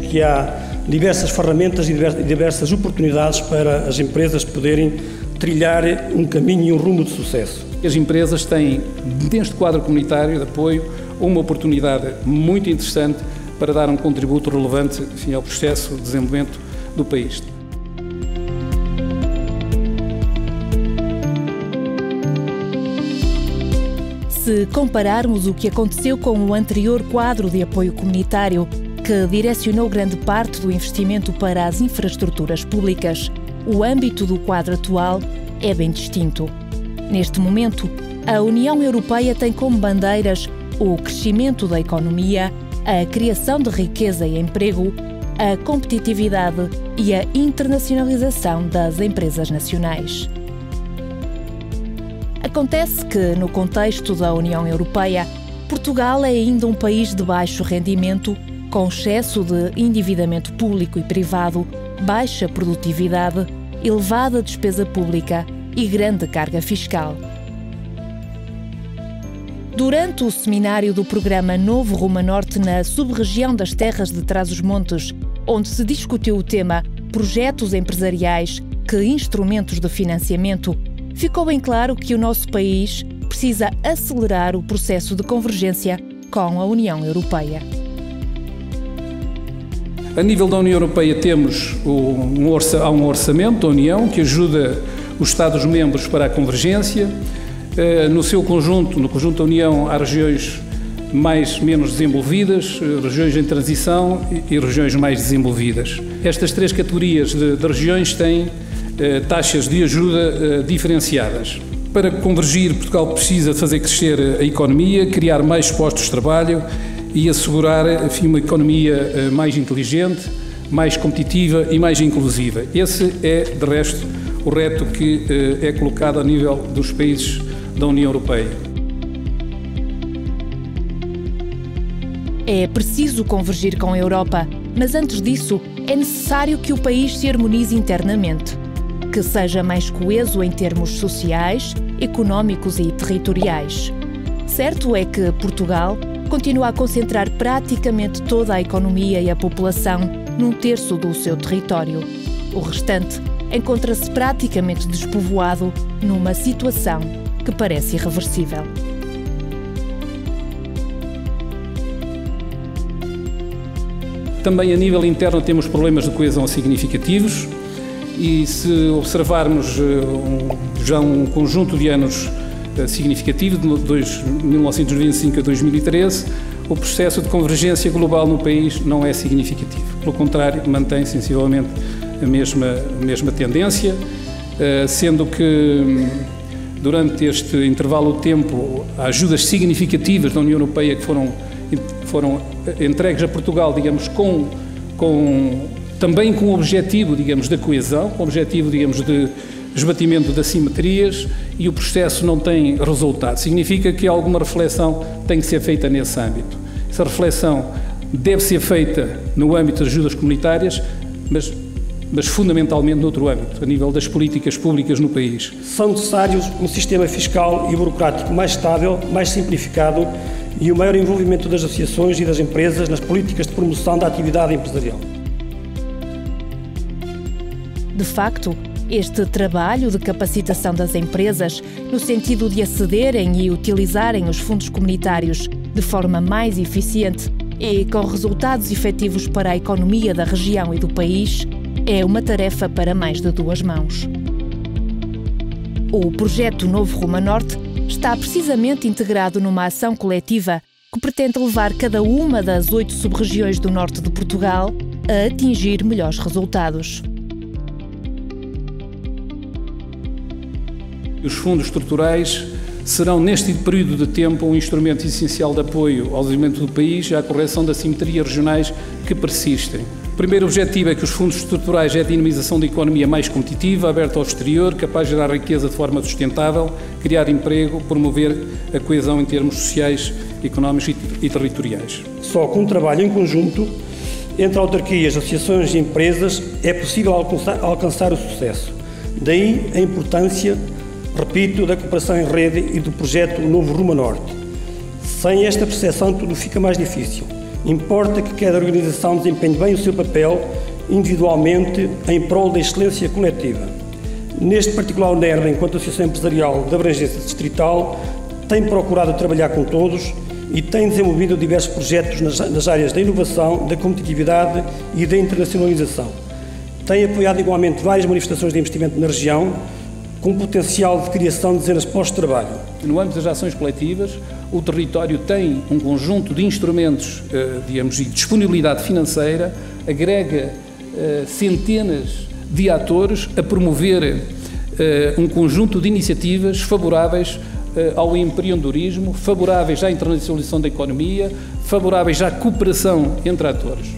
que há diversas ferramentas e diversas oportunidades para as empresas poderem trilhar um caminho e um rumo de sucesso. As empresas têm, neste quadro comunitário de apoio, uma oportunidade muito interessante para dar um contributo relevante, enfim, ao processo de desenvolvimento do país. Se compararmos o que aconteceu com o anterior quadro de apoio comunitário, que direcionou grande parte do investimento para as infraestruturas públicas, o âmbito do quadro atual é bem distinto. Neste momento, a União Europeia tem como bandeiras o crescimento da economia, a criação de riqueza e emprego, a competitividade e a internacionalização das empresas nacionais. Acontece que, no contexto da União Europeia, Portugal é ainda um país de baixo rendimento, com excesso de endividamento público e privado, baixa produtividade, elevada despesa pública e grande carga fiscal. Durante o seminário do programa Novo Rumo a Norte na sub-região das Terras de Trás-os-Montes, onde se discutiu o tema Projetos Empresariais, que instrumentos de financiamento, ficou bem claro que o nosso país precisa acelerar o processo de convergência com a União Europeia. A nível da União Europeia temos há um orçamento da União que ajuda os Estados-membros para a convergência. No seu conjunto, no conjunto da União, há regiões menos desenvolvidas, regiões em transição e regiões mais desenvolvidas. Estas três categorias de regiões têm taxas de ajuda diferenciadas. Para convergir, Portugal precisa fazer crescer a economia, criar mais postos de trabalho e assegurar, enfim, uma economia mais inteligente, mais competitiva e mais inclusiva. Esse é, de resto, o reto que é colocado a nível dos países da União Europeia. É preciso convergir com a Europa, mas antes disso é necessário que o país se harmonize internamente, que seja mais coeso em termos sociais, económicos e territoriais. Certo é que Portugal continua a concentrar praticamente toda a economia e a população num terço do seu território. O restante encontra-se praticamente despovoado numa situação que parece irreversível. Também a nível interno temos problemas de coesão significativos e se observarmos já um conjunto de anos significativo, de 1995 a 2013, o processo de convergência global no país não é significativo. Pelo contrário, mantém sensivelmente a mesma tendência, sendo que durante este intervalo de tempo, há ajudas significativas da União Europeia que foram entregues a Portugal, digamos, também com o objetivo, digamos, da coesão, com o objetivo, digamos, de esbatimento de assimetrias, e o processo não tem resultado. Significa que alguma reflexão tem que ser feita nesse âmbito. Essa reflexão deve ser feita no âmbito das ajudas comunitárias, mas fundamentalmente noutro âmbito, a nível das políticas públicas no país. São necessários um sistema fiscal e burocrático mais estável, mais simplificado e o maior envolvimento das associações e das empresas nas políticas de promoção da atividade empresarial. De facto, este trabalho de capacitação das empresas, no sentido de acederem e utilizarem os fundos comunitários de forma mais eficiente e com resultados efetivos para a economia da região e do país, é uma tarefa para mais de duas mãos. O projeto Novo Rumo a Norte está precisamente integrado numa ação coletiva que pretende levar cada uma das 8 sub-regiões do norte de Portugal a atingir melhores resultados. Os fundos estruturais serão, neste período de tempo, um instrumento essencial de apoio ao desenvolvimento do país e à correção das assimetrias regionais que persistem. O primeiro objetivo é que os fundos estruturais é a dinamização da economia mais competitiva, aberta ao exterior, capaz de gerar riqueza de forma sustentável, criar emprego, promover a coesão em termos sociais, económicos e territoriais. Só com um trabalho em conjunto entre autarquias, associações e empresas é possível alcançar o sucesso. Daí a importância, repito, da cooperação em rede e do projeto Novo Rumo a Norte. Sem esta percepção tudo fica mais difícil Importa que cada organização desempenhe bem o seu papel individualmente em prol da excelência coletiva. Neste particular, o NERD, enquanto Associação Empresarial de Abrangência Distrital, tem procurado trabalhar com todos e tem desenvolvido diversos projetos nas áreas da inovação, da competitividade e da internacionalização. Tem apoiado igualmente várias manifestações de investimento na região, com potencial de criação de dezenas de postos de trabalho. No âmbito das ações coletivas, o território tem um conjunto de instrumentos, digamos, e disponibilidade financeira, agrega centenas de atores a promover um conjunto de iniciativas favoráveis ao empreendedorismo, favoráveis à internacionalização da economia, favoráveis à cooperação entre atores.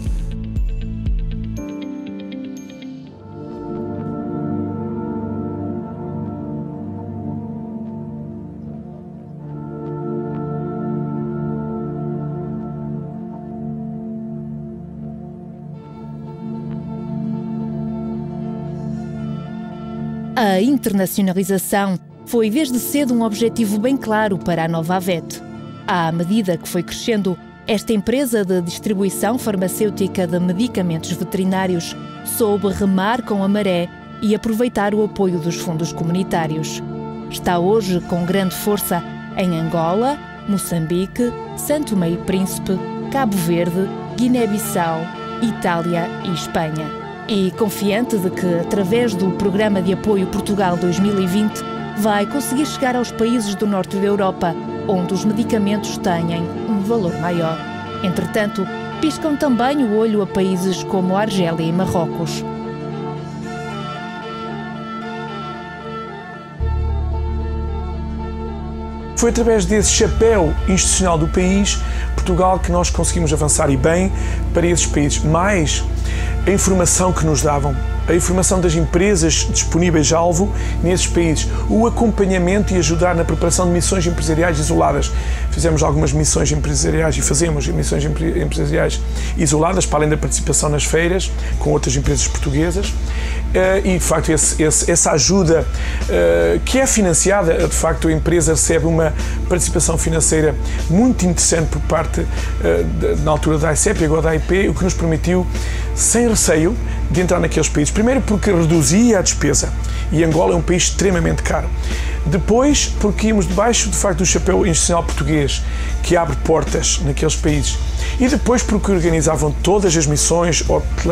A internacionalização foi desde cedo um objetivo bem claro para a Nova Avet. À medida que foi crescendo, esta empresa de distribuição farmacêutica de medicamentos veterinários soube remar com a maré e aproveitar o apoio dos fundos comunitários. Está hoje com grande força em Angola, Moçambique, São Tomé e Príncipe, Cabo Verde, Guiné-Bissau, Itália e Espanha. E confiante de que, através do Programa de Apoio Portugal 2020, vai conseguir chegar aos países do norte da Europa, onde os medicamentos têm um valor maior. Entretanto, piscam também o olho a países como a Argélia e Marrocos. Foi através desse chapéu institucional do país, Portugal, que nós conseguimos avançar e bem para esses países. Mais a informação que nos davam, a informação das empresas disponíveis alvo nesses países, o acompanhamento e ajudar na preparação de missões empresariais isoladas. Fizemos algumas missões empresariais e fazemos missões empresariais isoladas, para além da participação nas feiras, com outras empresas portuguesas. E, de facto, essa ajuda que é financiada, de facto, a empresa recebe uma participação financeira muito interessante por parte, na altura da AICEP e agora da AIP, o que nos permitiu, sem receio, de entrar naqueles países. Primeiro porque reduzia a despesa, e Angola é um país extremamente caro. Depois porque íamos debaixo, de facto, do chapéu institucional português, que abre portas naqueles países. E depois porque organizavam todas as missões,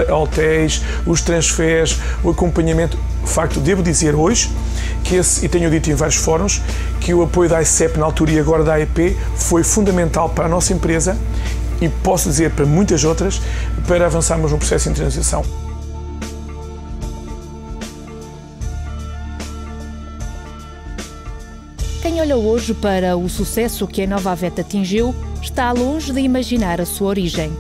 hotéis, os transferes, o acompanhamento. De facto, devo dizer hoje, e tenho dito em vários fóruns, que o apoio da AICEP na altura e agora da AIP foi fundamental para a nossa empresa, e posso dizer para muitas outras, para avançarmos no processo de internacionalização. Quem olha hoje para o sucesso que a Nova Avet atingiu está longe de imaginar a sua origem.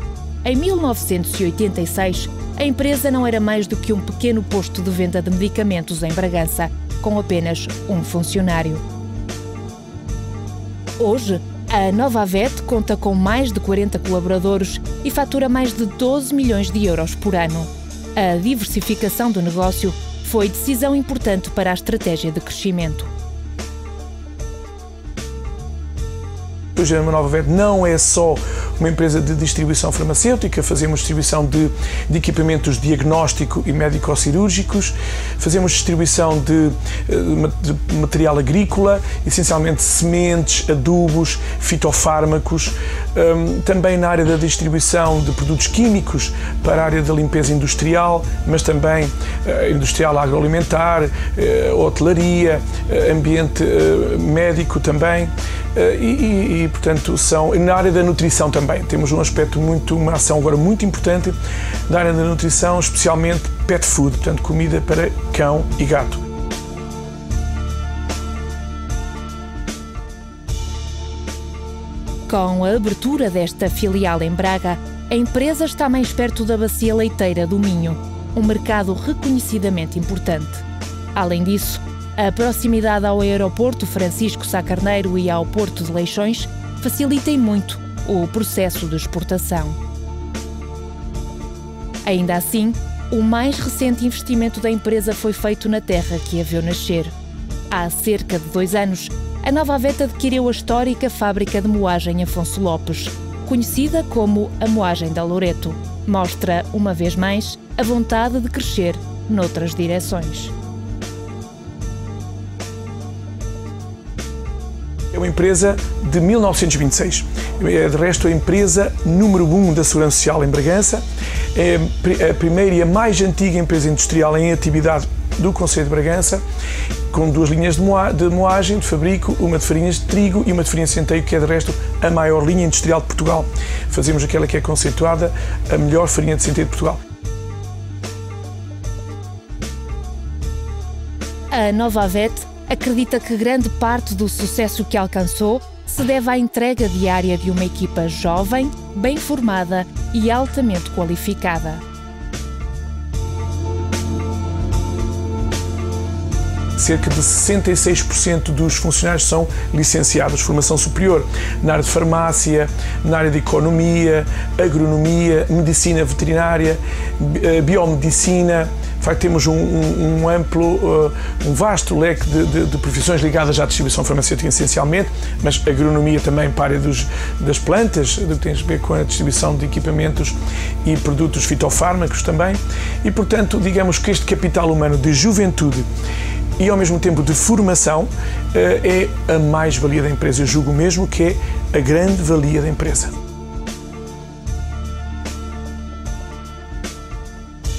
Em 1986, a empresa não era mais do que um pequeno posto de venda de medicamentos em Bragança, com apenas um funcionário. Hoje, a Nova Avet conta com mais de 40 colaboradores e fatura mais de 12 milhões de euros por ano. A diversificação do negócio foi decisão importante para a estratégia de crescimento. Hoje a Nova Avet não é só uma empresa de distribuição farmacêutica, fazemos distribuição de equipamentos diagnóstico e médico-cirúrgicos, fazemos distribuição de material agrícola, essencialmente sementes, adubos, fitofármacos, também na área da distribuição de produtos químicos para a área da limpeza industrial, mas também industrial agroalimentar, hotelaria, ambiente médico também. Portanto, na área da nutrição também. Temos uma ação agora muito importante na área da nutrição, especialmente pet food, portanto, comida para cão e gato. Com a abertura desta filial em Braga, a empresa está mais perto da bacia leiteira do Minho, um mercado reconhecidamente importante. Além disso, a proximidade ao aeroporto Francisco Sá Carneiro e ao Porto de Leixões facilita muito o processo de exportação. Ainda assim, o mais recente investimento da empresa foi feito na terra que a viu nascer. Há cerca de 2 anos, a Nova Avet adquiriu a histórica fábrica de moagem Afonso Lopes, conhecida como a Moagem da Loreto, mostra, uma vez mais, a vontade de crescer noutras direções. É uma empresa de 1926. É, de resto, a empresa número 1 da Segurança Social em Bragança. É a primeira e a mais antiga empresa industrial em atividade do concelho de Bragança, com 2 linhas de moagem, de fabrico, uma de farinhas de trigo e uma de farinha de centeio, que é, de resto, a maior linha industrial de Portugal. Fazemos aquela que é conceituada a melhor farinha de centeio de Portugal. A Nova Avet acredita que grande parte do sucesso que alcançou se deve à entrega diária de uma equipa jovem, bem formada e altamente qualificada. Cerca de 66% dos funcionários são licenciados, formação superior, na área de farmácia, na área de economia, agronomia, medicina veterinária, biomedicina. De facto, temos um vasto leque de profissões ligadas à distribuição farmacêutica, essencialmente, mas agronomia também para a área das plantas, que tem a ver com a distribuição de equipamentos e produtos fitofármacos também. E, portanto, digamos que este capital humano de juventude e, ao mesmo tempo, de formação é a mais-valia da empresa. Eu julgo mesmo que é a grande valia da empresa.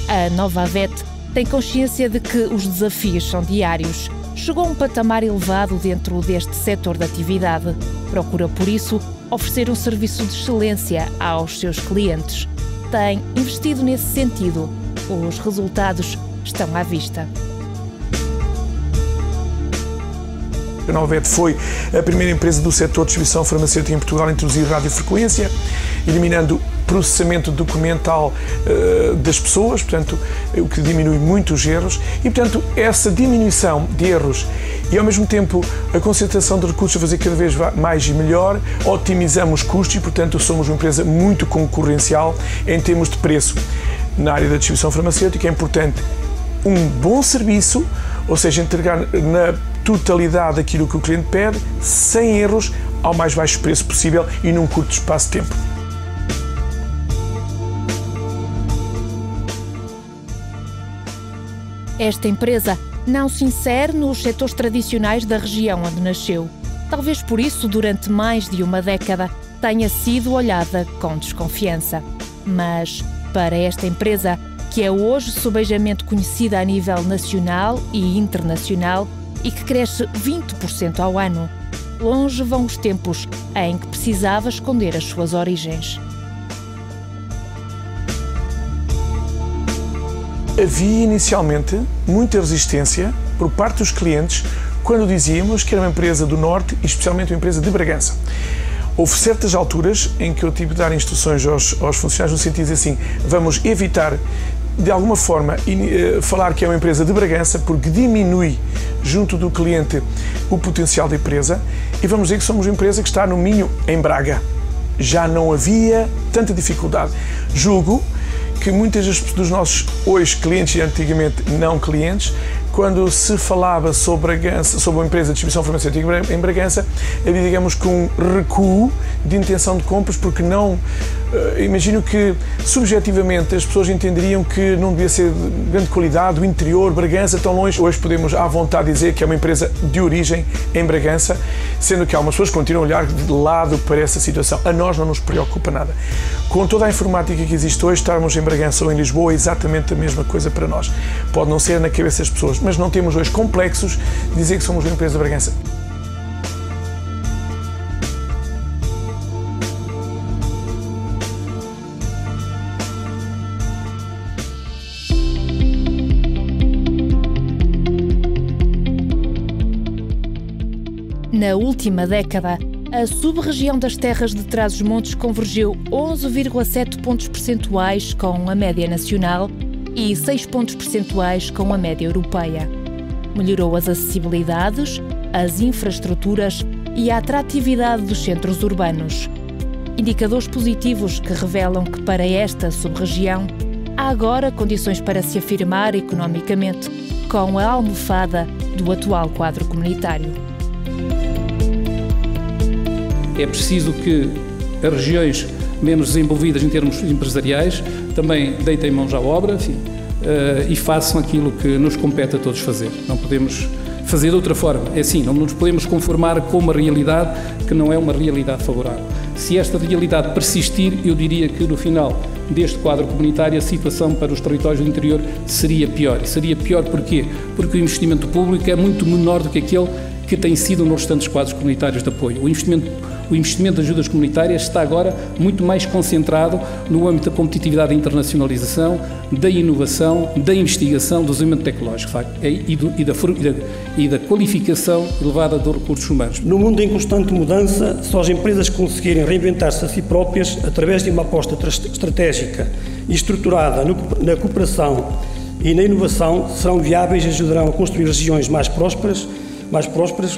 A Nova Avet tem consciência de que os desafios são diários. Chegou a um patamar elevado dentro deste setor de atividade. Procura, por isso, oferecer um serviço de excelência aos seus clientes. Tem investido nesse sentido. Os resultados estão à vista. A Nova Avet foi a primeira empresa do setor de distribuição farmacêutica em Portugal a introduzir radiofrequência, eliminando processamento documental das pessoas, portanto, o que diminui muito os erros. E, portanto, essa diminuição de erros e, ao mesmo tempo, a concentração de recursos a fazer cada vez mais e melhor, otimizamos custos e, portanto, somos uma empresa muito concorrencial em termos de preço. Na área da distribuição farmacêutica é importante um bom serviço, ou seja, entregar na totalidade aquilo que o cliente pede, sem erros, ao mais baixo preço possível e num curto espaço de tempo. Esta empresa não se insere nos setores tradicionais da região onde nasceu. Talvez por isso, durante mais de uma década, tenha sido olhada com desconfiança. Mas, para esta empresa, que é hoje subejamente conhecida a nível nacional e internacional e que cresce 20% ao ano, longe vão os tempos em que precisava esconder as suas origens. Havia inicialmente muita resistência por parte dos clientes quando dizíamos que era uma empresa do Norte e especialmente uma empresa de Bragança. Houve certas alturas em que eu tive de dar instruções aos funcionários no sentido de assim, vamos evitar de alguma forma falar que é uma empresa de Bragança porque diminui junto do cliente o potencial da empresa e vamos dizer que somos uma empresa que está no Minho, em Braga. Já não havia tanta dificuldade. Julgo que muitas dos nossos hoje clientes e antigamente não clientes, quando se falava sobre uma empresa de distribuição farmacêutica em Bragança, havia, digamos, que um recuo de intenção de compras, porque não... imagino que, subjetivamente, as pessoas entenderiam que não devia ser de grande qualidade, o interior, Bragança, tão longe. Hoje podemos, à vontade, dizer que é uma empresa de origem em Bragança, sendo que algumas pessoas continuam a olhar de lado para essa situação. A nós não nos preocupa nada. Com toda a informática que existe hoje, estarmos em Bragança ou em Lisboa é exatamente a mesma coisa para nós. Pode não ser na cabeça das pessoas, mas não temos hoje complexos de dizer que somos uma empresa de Bragança. Na última década, a sub-região das terras de Trás-os-Montes convergeu 11,7 pontos percentuais com a média nacional e 6 pontos percentuais com a média europeia. Melhorou as acessibilidades, as infraestruturas e a atratividade dos centros urbanos. Indicadores positivos que revelam que para esta sub-região há agora condições para se afirmar economicamente com a almofada do atual quadro comunitário. É preciso que as regiões menos desenvolvidas em termos empresariais, também deitem mãos à obra, enfim, e façam aquilo que nos compete a todos fazer. Não podemos fazer de outra forma. É assim, não nos podemos conformar com uma realidade que não é uma realidade favorável. Se esta realidade persistir, eu diria que no final deste quadro comunitário a situação para os territórios do interior seria pior. E seria pior porquê? Porque o investimento público é muito menor do que aquele que tem sido nos restantes quadros comunitários de apoio. O investimento de ajudas comunitárias está agora muito mais concentrado no âmbito da competitividade e internacionalização, da inovação, da investigação, do desenvolvimento tecnológico e da qualificação elevada dos recursos humanos. No mundo em constante mudança, só as empresas conseguirem reinventar-se a si próprias através de uma aposta estratégica e estruturada na cooperação e na inovação serão viáveis e ajudarão a construir regiões mais prósperas,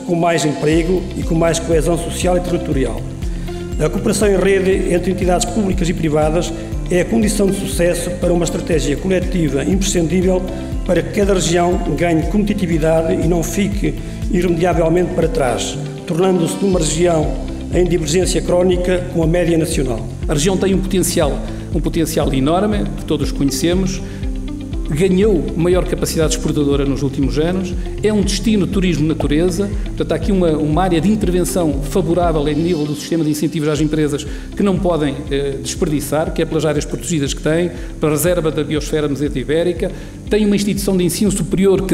com mais emprego e com mais coesão social e territorial. A cooperação em rede entre entidades públicas e privadas é a condição de sucesso para uma estratégia coletiva imprescindível para que cada região ganhe competitividade e não fique irremediavelmente para trás, tornando-se numa região em divergência crónica com a média nacional. A região tem um potencial enorme, que todos conhecemos, ganhou maior capacidade exportadora nos últimos anos, é um destino turismo-natureza, portanto há aqui uma área de intervenção favorável em nível do sistema de incentivos às empresas que não podem desperdiçar, que é pelas áreas protegidas que tem, pela reserva da biosfera meseta ibérica, tem uma instituição de ensino superior que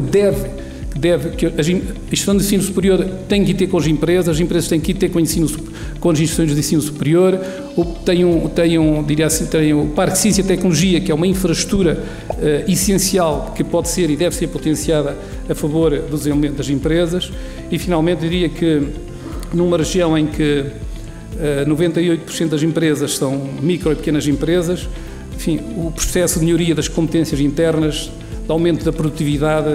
a instituição de ensino superior tem que ir ter com as empresas têm que ir ter com as instituições de ensino superior, tem o Parque de Ciência e Tecnologia, que é uma infraestrutura essencial que pode ser e deve ser potenciada a favor do desenvolvimento das empresas. E finalmente diria que numa região em que 98% das empresas são micro e pequenas empresas, enfim, o processo de melhoria das competências internas, de aumento da produtividade,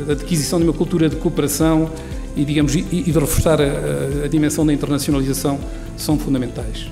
da adquisição de uma cultura de cooperação e de reforçar a dimensão da internacionalização são fundamentais.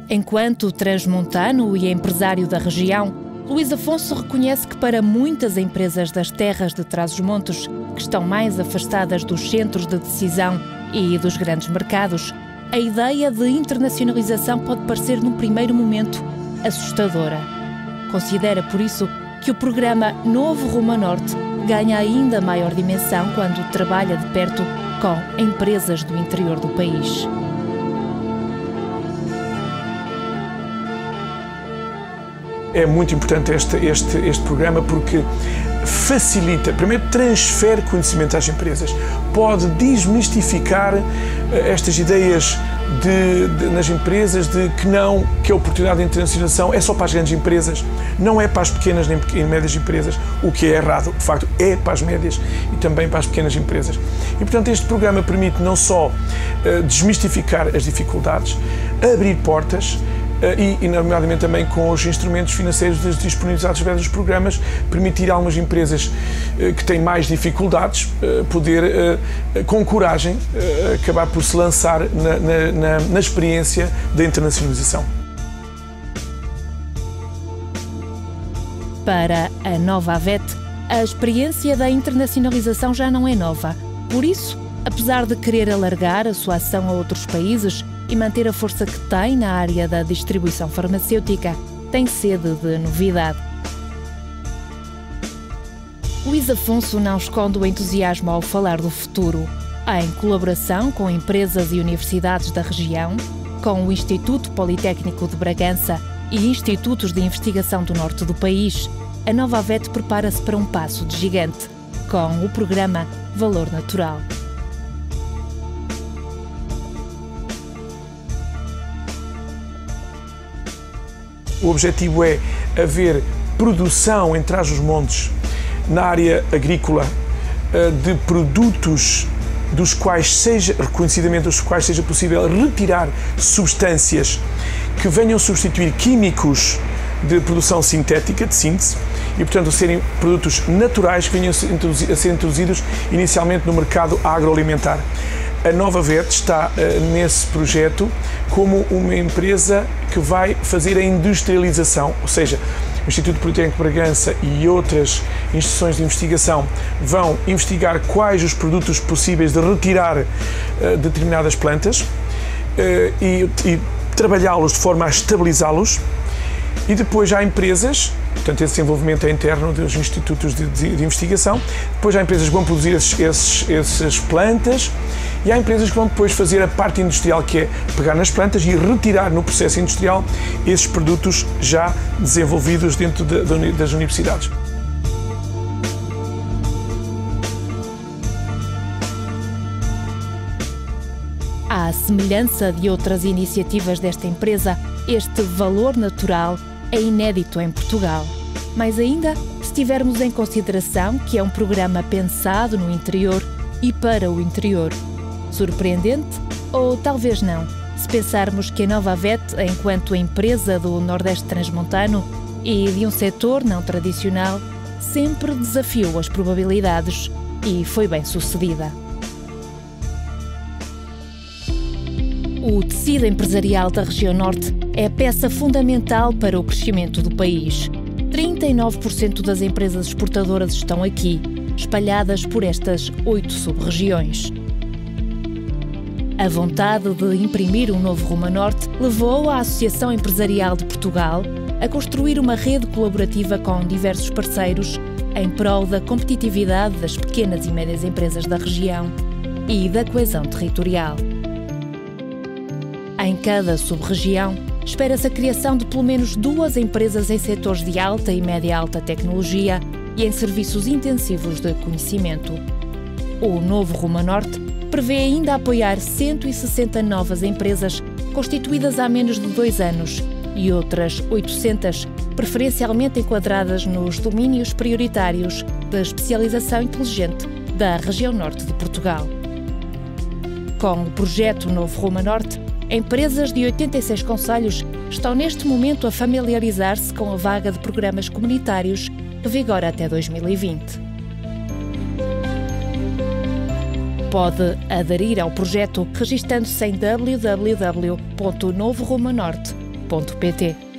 Enquanto transmontano e empresário da região, Luís Afonso reconhece que para muitas empresas das terras de Trás-os-Montes, que estão mais afastadas dos centros de decisão e dos grandes mercados, a ideia de internacionalização pode parecer, num primeiro momento, assustadora. Considera, por isso, que o programa Novo Rumo a Norte ganha ainda maior dimensão quando trabalha de perto com empresas do interior do país. É muito importante este programa porque facilita, primeiro transfere conhecimento às empresas, pode desmistificar estas ideias nas empresas de que a oportunidade de internacionalização é só para as grandes empresas, não é para as pequenas nem médias empresas, o que é errado, de facto é para as médias e também para as pequenas empresas. E portanto este programa permite não só desmistificar as dificuldades, abrir portas, e, nomeadamente, também com os instrumentos financeiros disponibilizados através dos programas, permitir a algumas empresas que têm mais dificuldades poder, com coragem, acabar por se lançar na experiência da internacionalização. Para a Nova AVET, a experiência da internacionalização já não é nova. Por isso, apesar de querer alargar a sua ação a outros países e manter a força que tem na área da distribuição farmacêutica, tem sede de novidade. Luís Afonso não esconde o entusiasmo ao falar do futuro. Em colaboração com empresas e universidades da região, com o Instituto Politécnico de Bragança e institutos de investigação do norte do país, a Nova AVET prepara-se para um passo de gigante, com o programa Valor Natural. O objetivo é haver produção em Trás-os-Montes na área agrícola de produtos reconhecidamente dos quais seja possível retirar substâncias que venham substituir químicos de produção sintética, de síntese, e portanto serem produtos naturais que venham a ser introduzidos inicialmente no mercado agroalimentar. A Nova Vet está nesse projeto como uma empresa que vai fazer a industrialização, ou seja, o Instituto Politécnico de Bragança e outras instituições de investigação vão investigar quais os produtos possíveis de retirar determinadas plantas e trabalhá-los de forma a estabilizá-los. E depois há empresas, portanto esse desenvolvimento é interno dos institutos de investigação, depois há empresas que vão produzir essas plantas e há empresas que vão depois fazer a parte industrial, que é pegar nas plantas e retirar no processo industrial esses produtos já desenvolvidos dentro das universidades. À semelhança de outras iniciativas desta empresa, este valor natural é inédito em Portugal. Mais ainda, se tivermos em consideração que é um programa pensado no interior e para o interior. Surpreendente? Ou talvez não, se pensarmos que a Nova Vet, enquanto empresa do Nordeste Transmontano e de um setor não tradicional, sempre desafiou as probabilidades e foi bem sucedida. O tecido empresarial da região Norte é a peça fundamental para o crescimento do país. 39% das empresas exportadoras estão aqui, espalhadas por estas 8 sub-regiões. A vontade de imprimir um novo rumo a Norte levou a Associação Empresarial de Portugal a construir uma rede colaborativa com diversos parceiros em prol da competitividade das pequenas e médias empresas da região e da coesão territorial. Em cada sub-região, espera-se a criação de pelo menos 2 empresas em setores de alta e média-alta tecnologia e em serviços intensivos de conhecimento. O novo Rumo a Norte prevê ainda apoiar 160 novas empresas constituídas há menos de 2 anos e outras 800 preferencialmente enquadradas nos domínios prioritários da especialização inteligente da região Norte de Portugal. Com o projeto Novo Rumo a Norte, empresas de 86 concelhos estão neste momento a familiarizar-se com a vaga de programas comunitários que vigora até 2020. Pode aderir ao projeto registando-se em www.novorumoanorte.pt.